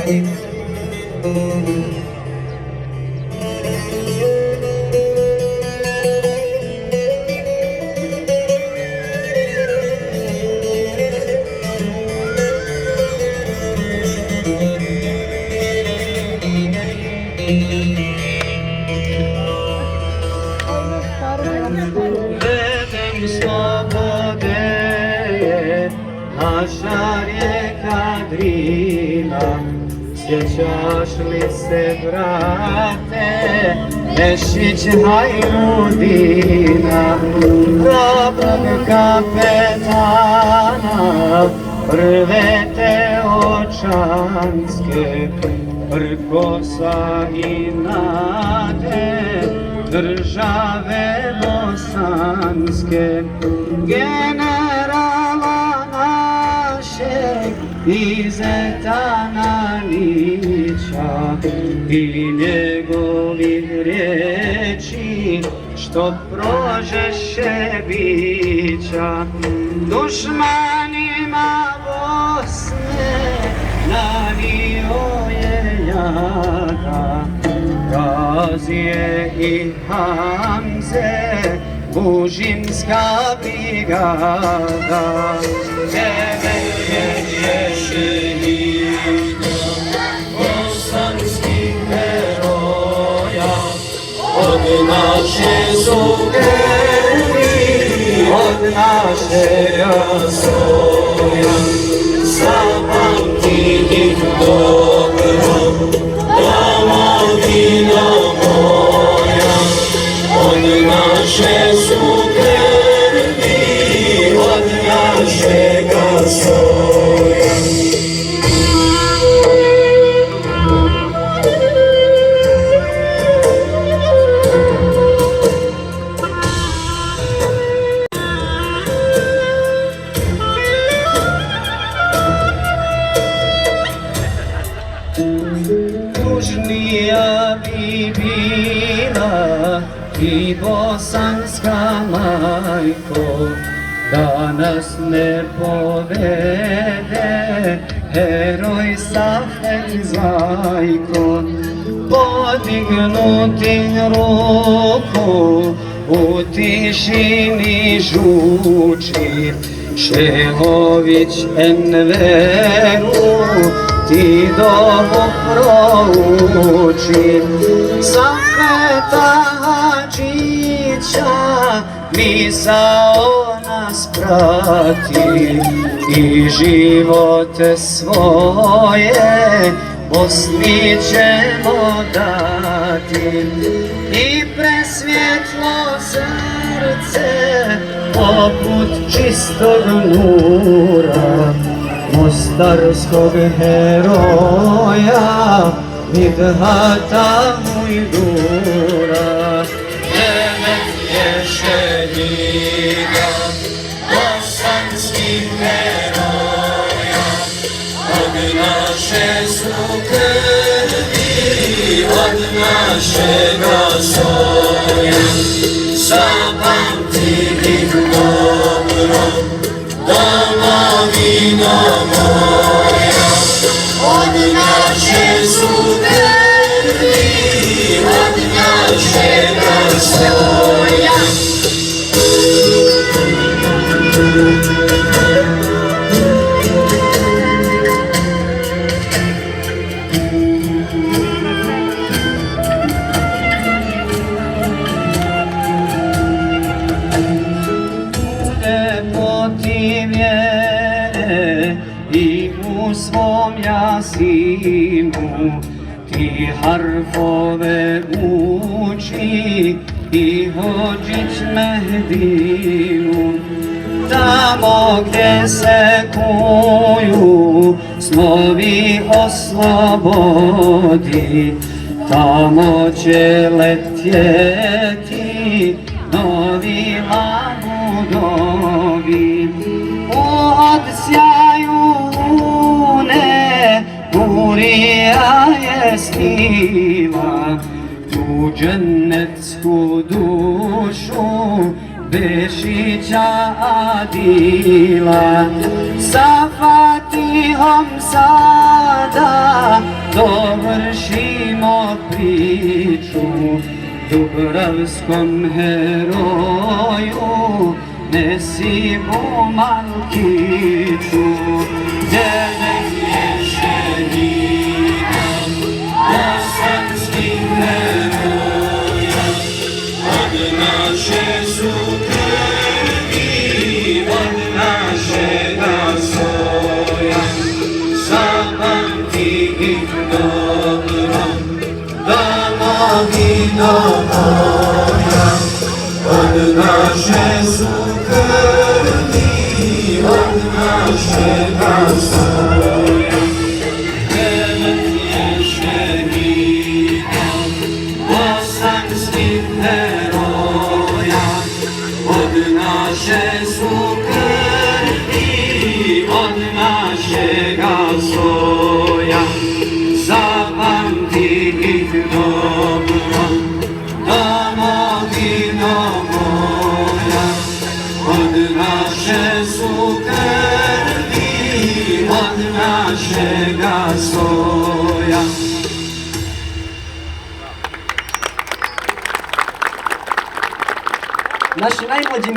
Vedem slobode je naša rijeka Drina. Sjećaš li se, brate, Nešić Hajrudina, hrabrog kapetana, prve te očanske, Prkosa i nade, države bosanske, generala našeg Izeta Nanića i njegovih riječi što prožeše bića. Dušmanima Bosne nanio je jada, Gazije i Hamze, Bužinska brigada. Devet je šehida bosanskih heroja, od naše su krvi, od našega soja. Zapamti ih dobro, domovina moja, od naše su krvi, od našega soja. Tužnija bi bila i bosanska majko, da nas ne povede heroj Safet Zajko. Podignuti ruku u tišini žuči, Šehović Enveru ti dobu prouči. Safeta Hadžića misao nas prati i živote svoje Bosni ćemo dati. I presvjetlo srce poput čistog nura mostarskog heroja Midhata Mujdura. Devet je šehida bosanskih heroja, od naše su krvi, od našega soja. Zapamti ih dobro, domovino moja, od naše su krvi, od našega soja. I u svom jasinu ti harfove uči i Hodžić Mehdinu. Tamo gdje se kuju snovi o slobodi, tamo će letjeti novi labudovi. Od sjaju lune Hurija je snila tu džennetsku dušu Bešića Adila. Sa Fatihom sa да довершимо priču Дубравском герою Несимо Малкичу. Дев'ять єшенітам Bosanskim herojam Od nasze krwi, od naszego soja Zapamti ich dobro Domowino moja Od nasze krwi, od naszego soja Bosanskim herojam od nasze krwi, od naszego soja zapamti ich dobro domowino moja od nasze krwi, od naszego soja. Наші наймолоді